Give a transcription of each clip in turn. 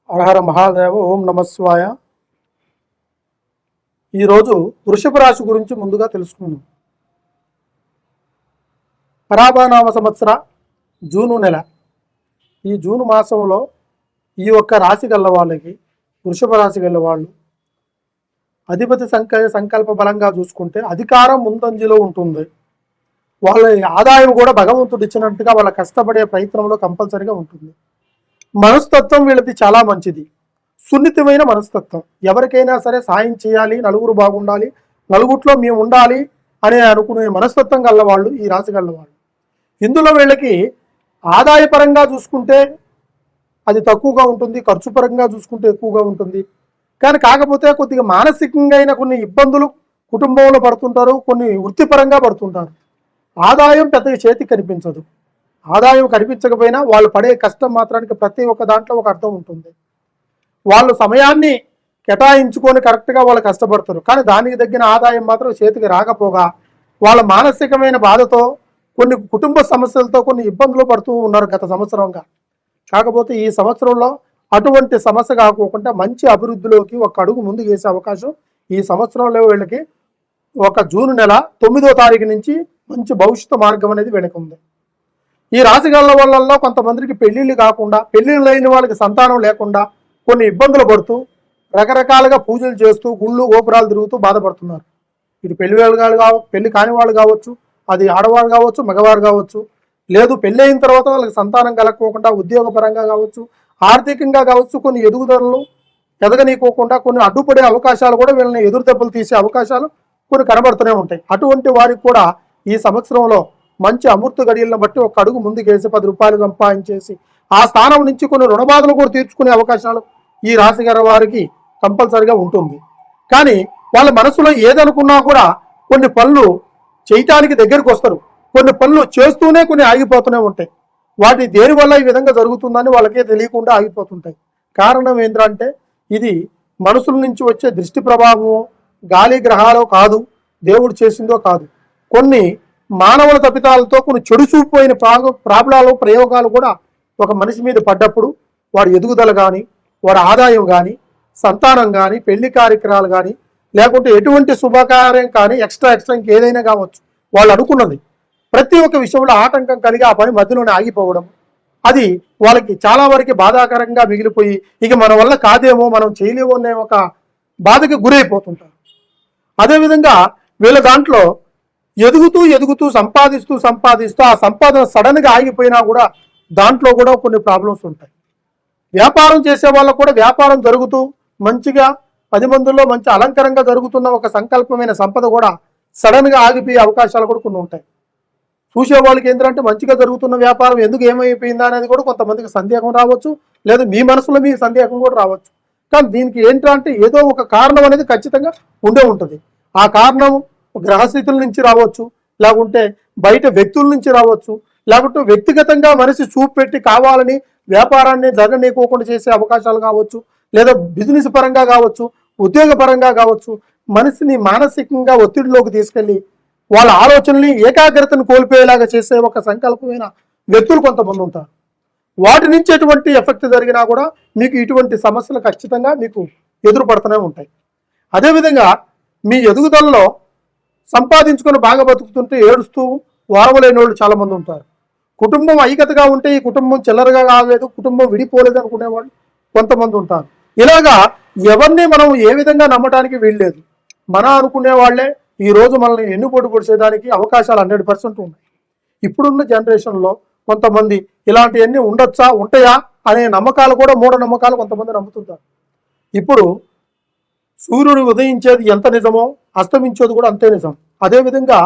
హరహర మహాదేవ. ఓం నమస్వాయ. ఈరోజు వృషభ రాశి గురించి ముందుగా తెలుసుకుందాం. పరాభనామ సంవత్సర జూను నెల, ఈ జూను మాసంలో ఈ ఒక్క రాశి గల వాళ్ళకి, వృషభ రాశి గల వాళ్ళు అధిపతి సంకల్ప బలంగా చూసుకుంటే అధికారం ముందంజలో ఉంటుంది. వాళ్ళ ఆదాయం కూడా భగవంతుడు ఇచ్చినట్టుగా వాళ్ళ కష్టపడే ప్రయత్నంలో కంపల్సరిగా ఉంటుంది. మనస్తత్వం వీళ్ళది చాలా మంచిది, సున్నితమైన మనస్తత్వం. ఎవరికైనా సరే సాయం చేయాలి, నలుగురు బాగుండాలి, నలుగుట్లో మేము ఉండాలి అనే అనుకునే మనస్తత్వం గల్లవాళ్ళు ఈ రాశి గల్లవాళ్ళు. ఇందులో వీళ్ళకి ఆదాయపరంగా చూసుకుంటే అది తక్కువగా ఉంటుంది, ఖర్చు పరంగా చూసుకుంటే ఎక్కువగా ఉంటుంది. కానీ కాకపోతే కొద్దిగా మానసికంగా అయిన కొన్ని ఇబ్బందులు కుటుంబంలో పడుతుంటారు, కొన్ని వృత్తిపరంగా పడుతుంటారు. ఆదాయం పెద్దగా చేతికి కనిపించదు. ఆదాయం కనిపించకపోయినా వాళ్ళు పడే కష్టం మాత్రానికి ప్రతి ఒక్క దాంట్లో ఒక అర్థం ఉంటుంది. వాళ్ళు సమయాన్ని కేటాయించుకొని కరెక్ట్గా వాళ్ళు కష్టపడతారు, కానీ దానికి తగ్గిన ఆదాయం మాత్రం చేతికి రాకపోగా వాళ్ళ మానసికమైన బాధతో కొన్ని కుటుంబ సమస్యలతో కొన్ని ఇబ్బందులు పడుతూ ఉన్నారు గత సంవత్సరంగా. కాకపోతే ఈ సంవత్సరంలో అటువంటి సమస్య కాకోకుండా మంచి అభివృద్ధిలోకి ఒక అడుగు ముందుకు వేసే అవకాశం ఈ సంవత్సరంలో వీళ్ళకి ఒక జూన్ నెల 9వ తారీఖు నుంచి మంచి భవిష్యత్తు మార్గం అనేది వీళ్ళకి ఉంది. ఈ రాశిగల వాళ్ళల్లో కొంతమందికి పెళ్లిళ్ళు కాకుండా, పెళ్లిళ్ళు లేని వాళ్ళకి సంతానం లేకుండా కొన్ని ఇబ్బందులు పడుతూ రకరకాలుగా పూజలు చేస్తూ గుళ్ళు గోపురాలు తిరుగుతూ బాధపడుతున్నారు. ఇది పెళ్లి వాళ్ళు పెళ్లి కాని వాళ్ళు కావచ్చు, అది ఆడవారు కావచ్చు, మగవారు కావచ్చు. లేదు పెళ్ళి అయిన తర్వాత వాళ్ళకి సంతానం కలగకోకుండా ఉద్యోగపరంగా కావచ్చు, ఆర్థికంగా కావచ్చు, కొన్ని ఎదుగుదలలు ఎదగనీకోకుండా కొన్ని అడ్డుపడే అవకాశాలు కూడా వీళ్ళని ఎదురు దెబ్బలు తీసే అవకాశాలు కొన్ని కనబడుతూనే ఉంటాయి. అటువంటి వారికి కూడా ఈ సంవత్సరంలో మంచి అమృత గడియలను బట్టి ఒక అడుగు ముందుకేసి 10 రూపాయలు సంపాదించేసి ఆ స్థానం నుంచి కొన్ని రుణబాధలు కూడా తీర్చుకునే అవకాశాలు ఈ రాశి గారి వారికి కంపల్సరిగా ఉంటుంది. కానీ వాళ్ళ మనసులో ఏదనుకున్నా కూడా కొన్ని పనులు చేయటానికి దగ్గరికి వస్తారు, కొన్ని పనులు చేస్తూనే కొన్ని ఆగిపోతూనే ఉంటాయి. వాటి దేని వల్ల ఈ విధంగా జరుగుతుందని వాళ్ళకే తెలియకుండా ఆగిపోతుంటాయి. కారణం ఏంటంటే ఇది మనసుల నుంచి వచ్చే దృష్టి ప్రభావమో, గాలి గ్రహాలో కాదు, దేవుడు చేసిందో కాదు. కొన్ని మానవుల తప్పితాలతో కొన్ని చెడు చూపోయిన ప్రాబ్లాలు ప్రయోగాలు కూడా ఒక మనిషి మీద పడ్డప్పుడు వాడి ఎదుగుదల కానీ, వాడి ఆదాయం కానీ, సంతానం కానీ, పెళ్లి కార్యక్రమాలు కానీ, లేకుంటే ఎటువంటి శుభకార్యం కానీ ఎక్స్ట్రా ఇంకేదైనా కావచ్చు, వాళ్ళు అనుకున్నది ప్రతి ఒక్క విషయంలో ఆటంకం కలిగి ఆ పని మధ్యలోనే ఆగిపోవడం, అది వాళ్ళకి చాలా వరకు బాధాకరంగా మిగిలిపోయి ఇక మన వల్ల కాదేమో, మనం చేయలేమో అనే ఒక బాధకి గురైపోతుంటారు. అదేవిధంగా వీళ్ళ దాంట్లో ఎదుగుతూ సంపాదిస్తూ ఆ సంపాదన సడన్గా ఆగిపోయినా కూడా దాంట్లో కూడా కొన్ని ప్రాబ్లమ్స్ ఉంటాయి. వ్యాపారం చేసే వాళ్ళకు కూడా వ్యాపారం జరుగుతూ మంచిగా 10 మందిలో మంచి అలంకరంగా జరుగుతున్న ఒక సంకల్పమైన సంపద కూడా సడన్గా ఆగిపోయే అవకాశాలు కూడా కొన్ని ఉంటాయి. చూసే వాళ్ళకి ఏంటంటే మంచిగా జరుగుతున్న వ్యాపారం ఎందుకు ఏమైపోయిందా అనేది కూడా కొంతమందికి సందేహం రావచ్చు, లేదా మీ మనసులో మీ సందేహం కూడా రావచ్చు. కానీ దీనికి ఏంటంటే ఏదో ఒక కారణం అనేది ఖచ్చితంగా ఉండే ఉంటుంది. ఆ కారణం గ్రహస్థితుల నుంచి రావచ్చు, లేకుంటే బయట వ్యక్తుల నుంచి రావచ్చు, లేకుంటే వ్యక్తిగతంగా మనిషి చూపు పెట్టి కావాలని వ్యాపారాన్ని జరగనీయకోకుండా చేసే అవకాశాలు కావచ్చు, లేదా బిజినెస్ పరంగా కావచ్చు, ఉద్యోగ పరంగా కావచ్చు. మనిషిని మానసికంగా ఒత్తిడిలోకి తీసుకెళ్ళి వాళ్ళ ఆలోచనల్ని ఏకాగ్రతను కోల్పోయేలాగా చేసే ఒక సంకల్పమైన వ్యక్తులు కొంతమంది ఉంటారు. వాటి నుంచి ఎటువంటి ఎఫెక్ట్ జరిగినా కూడా మీకు ఇటువంటి సమస్యలు ఖచ్చితంగా మీకు ఎదురుపడుతూనే ఉంటాయి. అదేవిధంగా మీ ఎదుగుదలలో సంపాదించుకొని బాగా బతుకుతుంటే ఏడుస్తూ వారవలేని వాళ్ళు చాలామంది ఉంటారు. కుటుంబం ఐక్యతగా ఉంటే ఈ కుటుంబం చిల్లరగా కాలేదు, కుటుంబం విడిపోలేదు అనుకునేవాళ్ళు కొంతమంది ఉంటారు. ఇలాగా ఎవరిని మనం ఏ విధంగా నమ్మటానికి వీల్లేదు. మన అనుకునే వాళ్ళే ఈరోజు మనల్ని ఎన్నుపోటు పొడిచేదానికి అవకాశాలు 100% ఉన్నాయి. ఇప్పుడున్న జనరేషన్లో కొంతమంది ఇలాంటివన్నీ ఉంటాయా అనే నమ్మకాలు కూడా, మూఢ నమ్మకాలు కొంతమంది నమ్ముతుంటారు. ఇప్పుడు సూర్యుడు ఉదయించేది ఎంత నిజమో అస్తమించేది కూడా అంతే నిజం. అదేవిధంగా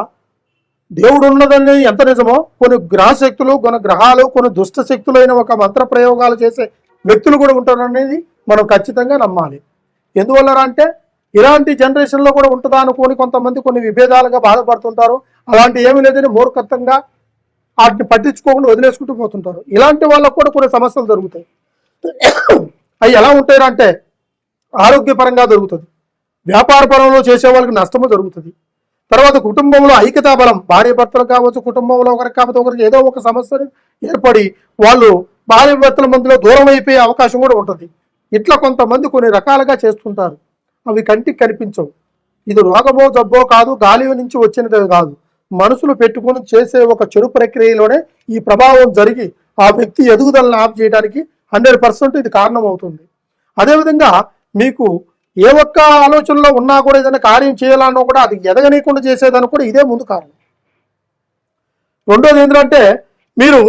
దేవుడు ఉన్నదని ఎంత నిజమో కొన్ని గ్రహశక్తులు, కొన్ని గ్రహాలు, కొన్ని దుష్ట శక్తులైన ఒక మంత్ర ప్రయోగాలు చేసే వ్యక్తులు కూడా ఉంటారనేది మనం ఖచ్చితంగా నమ్మాలి. ఎందువల్ల అంటే ఇలాంటి జనరేషన్లో కూడా ఉంటుందా అనుకొని కొంతమంది కొన్ని విభేదాలుగా బాధపడుతుంటారు. అలాంటి ఏమీ లేదని మూర్ఖత్వంగా వాటిని పట్టించుకోకుండా వదిలేసుకుంటూ పోతుంటారు. ఇలాంటి వాళ్ళకు కూడా కొన్ని సమస్యలు జరుగుతాయి. అవి ఎలా ఉంటాయంటే ఆరోగ్యపరంగా జరుగుతుంది, వ్యాపార పరంలో చేసే వాళ్ళకి నష్టము జరుగుతుంది. తర్వాత కుటుంబంలో ఐక్యతా బలం, భార్య భర్తలు కావచ్చు, కుటుంబంలో ఒకరికి కాకపోతే ఒకరికి ఏదో ఒక సమస్యలు ఏర్పడి వాళ్ళు భార్య భర్తల మధ్యలో దూరం అయిపోయే అవకాశం కూడా ఉంటుంది. ఇట్లా కొంతమంది కొన్ని రకాలుగా చేస్తుంటారు. అవి కంటికి కనిపించవు. ఇది రోగమో జబ్బో కాదు, గాలి నుంచి వచ్చినది కాదు. మనసులు పెట్టుకుని చేసే ఒక చెడు ప్రక్రియలోనే ఈ ప్రభావం జరిగి ఆ వ్యక్తి ఎదుగుదలను ఆఫ్ చేయడానికి 100% ఇది కారణం అవుతుంది. అదేవిధంగా మీకు ఏ ఒక్క ఆలోచనలో ఉన్నా కూడా ఏదైనా కార్యం చేయాలన్నా కూడా అది ఎదగనీయకుండా చేసేదానికి కూడా ఇదే ముందు కారణం. రెండోది ఏంటంటే మీరు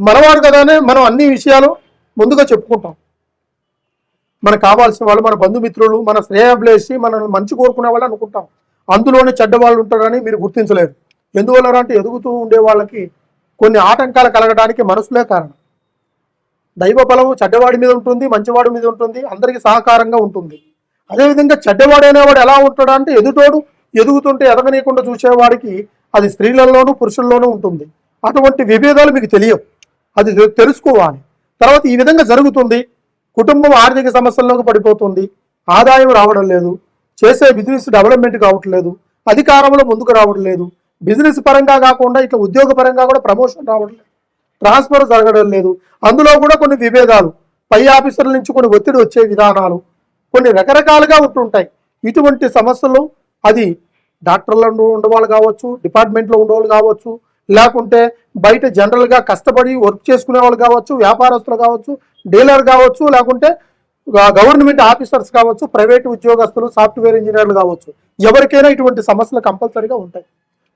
మనవాడు కదానే మనం అన్ని విషయాలు ముందుగా చెప్పుకుంటాం. మనకు కావాల్సిన వాళ్ళు మన బంధుమిత్రులు, మన శ్రేయభిలేషి, మనం మంచి కోరుకునే వాళ్ళు అనుకుంటాం. అందులోనే చెడ్డవాళ్ళు ఉంటారని మీరు గుర్తించలేరు. ఎందువల్ల అంటే ఎదుగుతూ ఉండే వాళ్ళకి కొన్ని ఆటంకాలు కలగడానికి మనసులే కారణం. దైవ బలము చెడ్డవాడి మీద ఉంటుంది, మంచివాడి మీద ఉంటుంది, అందరికీ సహకారంగా ఉంటుంది. అదేవిధంగా చెడ్డవాడు అనేవాడు ఎలా ఉంటాడు అంటే ఎదుటోడు ఎదుగుతుంటే ఎదగనీయకుండా చూసేవాడికి అది స్త్రీలలోనూ పురుషుల్లోనూ ఉంటుంది. అటువంటి విభేదాలు మీకు తెలియవు, అది తెలుసుకోవాలి. తర్వాత ఈ విధంగా జరుగుతుంది, కుటుంబం ఆర్థిక సమస్యల్లోకి పడిపోతుంది, ఆదాయం రావడం లేదు, చేసే బిజినెస్ డెవలప్మెంట్ కావట్లేదు, అధికారంలో ముందుకు రావడం లేదు, బిజినెస్ పరంగా కాకుండా ఇట్లా ఉద్యోగ పరంగా కూడా ప్రమోషన్ రావడం లేదు, ట్రాన్స్ఫర్ జరగడం లేదు. అందులో కూడా కొన్ని విభేదాలు, పై ఆఫీసర్ల నుంచి కొన్ని ఒత్తిడి వచ్చే విధానాలు కొన్ని రకరకాలుగా ఉంటుంటాయి. ఇటువంటి సమస్యలు అది డాక్టర్లు ఉండేవాళ్ళు కావచ్చు, డిపార్ట్మెంట్లో ఉండేవాళ్ళు కావచ్చు, లేకుంటే బయట జనరల్గా కష్టపడి వర్క్ చేసుకునే వాళ్ళు కావచ్చు, వ్యాపారస్తులు కావచ్చు, డీలర్ కావచ్చు, లేకుంటే గవర్నమెంట్ ఆఫీసర్స్ కావచ్చు, ప్రైవేట్ ఉద్యోగస్తులు, సాఫ్ట్వేర్ ఇంజనీర్లు కావచ్చు, ఎవరికైనా ఇటువంటి సమస్యలు కంపల్సరీగా ఉంటాయి.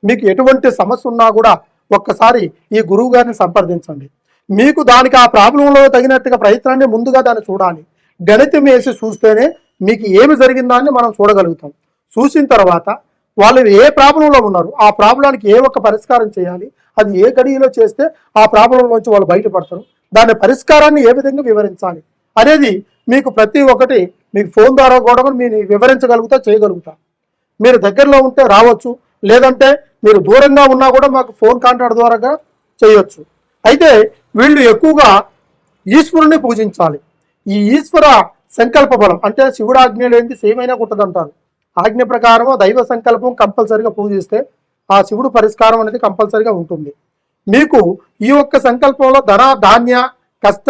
మీకు ఎటువంటి సమస్య ఉన్నా కూడా ఒక్కసారి ఈ గురువు గారిని సంప్రదించండి. మీకు దానికి ఆ ప్రాబ్లంలో తగినట్టుగా ప్రయత్నాన్ని ముందుగా దాన్ని చూడాలి. గణితం వేసి చూస్తేనే మీకు ఏమి జరిగిందాన్ని మనం చూడగలుగుతాం. చూసిన తర్వాత వాళ్ళు ఏ ప్రాబ్లంలో ఉన్నారు, ఆ ప్రాబ్లానికి ఏ ఒక్క పరిష్కారం చేయాలి, అది ఏ గడియలో చేస్తే ఆ ప్రాబ్లంలోంచి వాళ్ళు బయటపడతారు, దాని పరిష్కారాన్ని ఏ విధంగా వివరించాలి అనేది మీకు ప్రతి ఒక్కటి మీకు ఫోన్ ద్వారా కూడా మీరు వివరించగలుగుతా, చేయగలుగుతా. మీరు దగ్గరలో ఉంటే రావచ్చు, లేదంటే మీరు దూరంగా ఉన్నా కూడా మాకు ఫోన్ కాంటాక్ట్ ద్వారా చేయొచ్చు. అయితే వీళ్ళు ఎక్కువగా ఈశ్వరుని పూజించాలి. ఈ ఈశ్వర సంకల్ప బలం అంటే శివుడు ఆజ్ఞ లేనిది సేమైనా కుట్టదంటారు. ఆజ్ఞ ప్రకారం దైవ సంకల్పం కంపల్సరిగా పూజిస్తే ఆ శివుడు పరిష్కారం అనేది కంపల్సరిగా ఉంటుంది. మీకు ఈ ఒక్క సంకల్పంలో ధన, ధాన్య, కష్ట,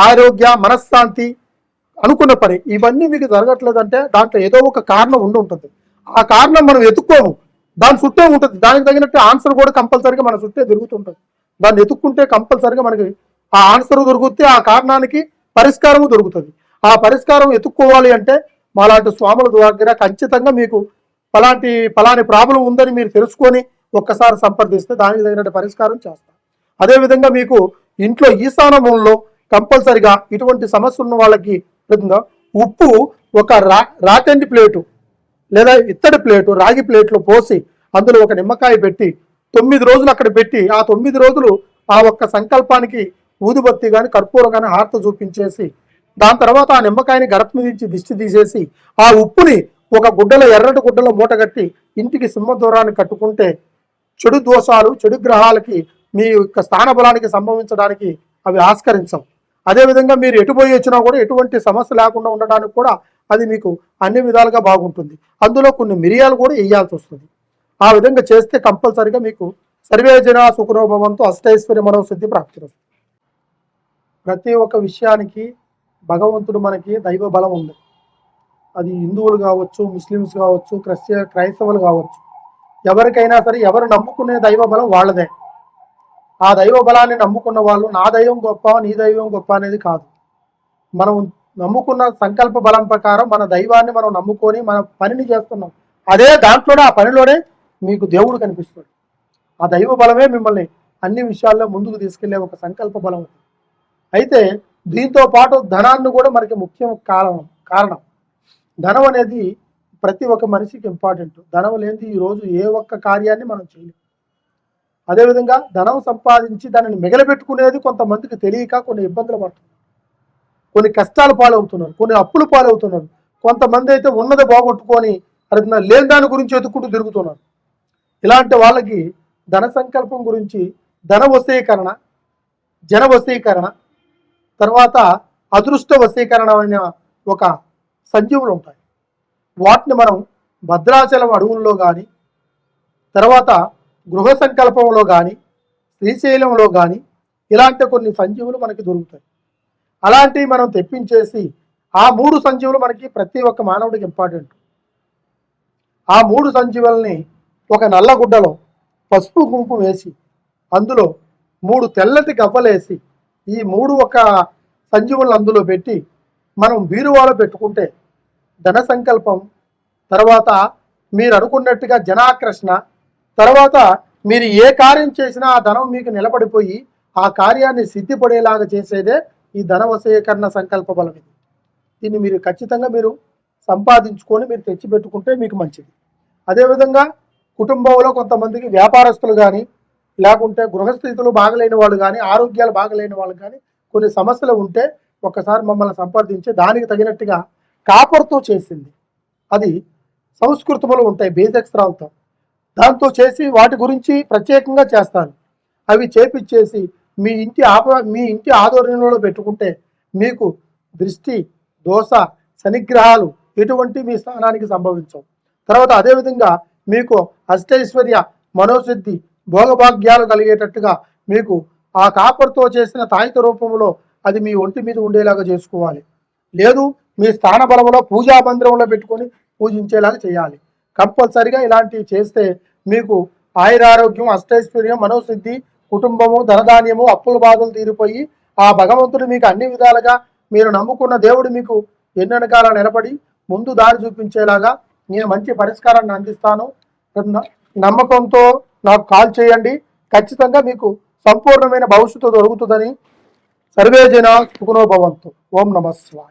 ఆరోగ్య, మనశ్శాంతి, అనుకున్న పని ఇవన్నీ మీకు జరగట్లేదంటే దాంట్లో ఏదో ఒక కారణం ఉండి ఉంటుంది. ఆ కారణం మనం ఎత్తుక్కోము, దాని చుట్టే ఉంటుంది. దానికి తగినట్టు ఆన్సర్ కూడా కంపల్సరిగా మన చుట్టే దొరుకుతుంటుంది. దాన్ని ఎత్తుక్కుంటే కంపల్సరిగా మనకి ఆ ఆన్సర్ దొరుకుతే ఆ కారణానికి పరిష్కారము దొరుకుతుంది. ఆ పరిష్కారం ఎత్తుక్కోవాలి అంటే మాలాంటి స్వాముల దగ్గర ఖచ్చితంగా మీకు పలాని ప్రాబ్లం ఉందని మీరు తెలుసుకొని ఒక్కసారి సంప్రదిస్తే దానికి తగినట్టు పరిష్కారం చేస్తాం. అదేవిధంగా మీకు ఇంట్లో ఈశాన్యంలో కంపల్సరిగా ఇటువంటి సమస్య ఉన్న వాళ్ళకి ఉప్పు ఒక రాటెండి ప్లేటు లేదా ఇత్తడి ప్లేటు, రాగి ప్లేట్లో పోసి అందులో ఒక నిమ్మకాయ పెట్టి 9 రోజులు అక్కడ పెట్టి ఆ 9 రోజులు ఆ ఒక్క సంకల్పానికి ఊదుబత్తి కానీ కర్పూరం కానీ హారత చూపించేసి దాని తర్వాత ఆ నిమ్మకాయని గడప నుంచి దిష్టి తీసేసి ఆ ఉప్పుని ఒక గుడ్డలో ఎర్రటి గుడ్డలో మూట కట్టి ఇంటికి సింహదూరాన్ని కట్టుకుంటే చెడు దోషాలు, చెడు గ్రహాలకి మీ యొక్క స్థాన బలానికి సంభవించడానికి అవి ఆస్కరించవు. అదేవిధంగా మీరు ఎటుపోయి వచ్చినా కూడా ఎటువంటి సమస్య లేకుండా ఉండడానికి కూడా అది మీకు అన్ని విధాలుగా బాగుంటుంది. అందులో కొన్ని మిరియాలు కూడా వేయాల్సి వస్తుంది. ఆ విధంగా చేస్తే కంపల్సరిగా మీకు సర్వే జన సుఖనోభవంతో అష్టైశ్వర్య మనో సిద్ధి ప్రాప్తి వస్తుంది. ప్రతి ఒక్క విషయానికి భగవంతుడు మనకి దైవ బలం ఉంది. అది హిందువులు కావచ్చు, ముస్లిమ్స్ కావచ్చు, క్రైస్తవులు కావచ్చు, ఎవరికైనా సరే ఎవరు నమ్ముకునే దైవ బలం వాళ్ళదే. ఆ దైవ బలాన్ని నమ్ముకున్న వాళ్ళు నా దైవం గొప్ప, నీ దైవం గొప్ప అనేది కాదు. మనం నమ్ముకున్న సంకల్ప బలం ప్రకారం మన దైవాన్ని మనం నమ్ముకొని మన పనిని చేస్తున్నాం. అదే దాంట్లోనే ఆ పనిలోనే మీకు దేవుడు కనిపిస్తాడు. ఆ దైవ బలమే మిమ్మల్ని అన్ని విషయాల్లో ముందుకు తీసుకెళ్లే ఒక సంకల్ప బలం. అయితే దీంతో పాటు ధనాన్ని కూడా మనకి ముఖ్య కారణం. ధనం అనేది ప్రతి ఒక్క మనిషికి ఇంపార్టెంట్. ధనం లేనిది ఈరోజు ఏ ఒక్క కార్యాన్ని మనం చేయలేం. అదేవిధంగా ధనం సంపాదించి దానిని మిగలబెట్టుకునేది కొంతమందికి తెలియక కొన్ని ఇబ్బందులు పడుతున్నారు, కొన్ని కష్టాలు పాలవుతున్నారు, కొన్ని అప్పులు పాలవుతున్నారు. కొంతమంది అయితే ఉన్నది బాగొట్టుకొని అది లేని దాని గురించి ఎత్తుకుంటూ తిరుగుతున్నారు. ఇలాంటి వాళ్ళకి ధన సంకల్పం గురించి ధన వశీకరణ, జన వశీకరణ, తర్వాత అదృష్ట వశీకరణ అనే ఒక సంజీవులు ఉంటాయి. వాటిని మనం భద్రాచలం అడవుల్లో కానీ, తర్వాత గృహ సంకల్పంలో కానీ, శ్రీశైలంలో కానీ ఇలాంటి కొన్ని సంజీవులు మనకి దొరుకుతాయి. అలాంటివి మనం తెప్పించేసి ఆ 3 సంజీవులు మనకి ప్రతి ఒక్క మానవుడికి ఇంపార్టెంట్. ఆ 3 సంజీవుల్ని ఒక నల్ల గుడ్డలో పసుపు కుంకుమ వేసి అందులో 3 తెల్లటి గవ్వలేసి ఈ 3 ఒక సంజీవులను అందులో పెట్టి మనం బీరువాలో పెట్టుకుంటే ధన సంకల్పం, తర్వాత మీరు అనుకున్నట్టుగా జనాకర్షణ, తర్వాత మీరు ఏ కార్యం చేసినా ఆ ధనం మీకు నిలబడిపోయి ఆ కార్యాన్ని సిద్ధిపడేలాగా చేసేదే ఈ ధన వశీకరణ సంకల్ప బలం. ఇది దీన్ని మీరు ఖచ్చితంగా మీరు సంపాదించుకొని మీరు తెచ్చిపెట్టుకుంటే మీకు మంచిది. అదేవిధంగా కుటుంబంలో కొంతమందికి వ్యాపారస్తులు కానీ లేకుంటే గృహస్థితులు బాగలేని వాళ్ళు కానీ ఆరోగ్యాలు బాగలేని వాళ్ళు కానీ కొన్ని సమస్యలు ఉంటే ఒక్కసారి మమ్మల్ని సంప్రదించి దానికి తగినట్టుగా కాపర్తో చేసింది, అది సంస్కృతములు ఉంటాయి బేజక్షరాలతో, దాంతో చేసి వాటి గురించి ప్రత్యేకంగా చేస్తాను. అవి చేపిచ్చేసి మీ ఇంటి ఆధ్వర్యంలో పెట్టుకుంటే మీకు దృష్టి దోష శనిగ్రహాలు ఎటువంటి మీ స్థానానికి సంభవించవు. తర్వాత అదేవిధంగా మీకు అష్టైశ్వర్య మనోసిద్ధి భోగభాగ్యాలు కలిగేటట్టుగా మీకు ఆ కాపర్తో చేసిన తాయిత రూపంలో అది మీ ఒంటి మీద ఉండేలాగా చేసుకోవాలి. లేదు మీ స్థాన బలంలో పూజా మందిరంలో పెట్టుకొని పూజించేలాగా చేయాలి. కంపల్సరిగా ఇలాంటివి చేస్తే మీకు ఆయురారోగ్యం అష్టైశ్వర్యం మనోసిద్ధి కుటుంబము ధనధాన్యము అప్పుల బాధలు తీరిపోయి ఆ భగవంతుడు మీకు అన్ని విధాలుగా మీరు నమ్ముకున్న దేవుడు మీకు ఎన్నెనకాల నిలబడి ముందు దారి చూపించేలాగా నేను మంచి పరిష్కారాన్ని అందిస్తాను. నమ్మకంతో నాకు కాల్ చేయండి. ఖచ్చితంగా మీకు సంపూర్ణమైన భవిష్యత్తు దొరుకుతుందని. సర్వే జన సుఖినో భవంతు. ఓం నమః శివాయ.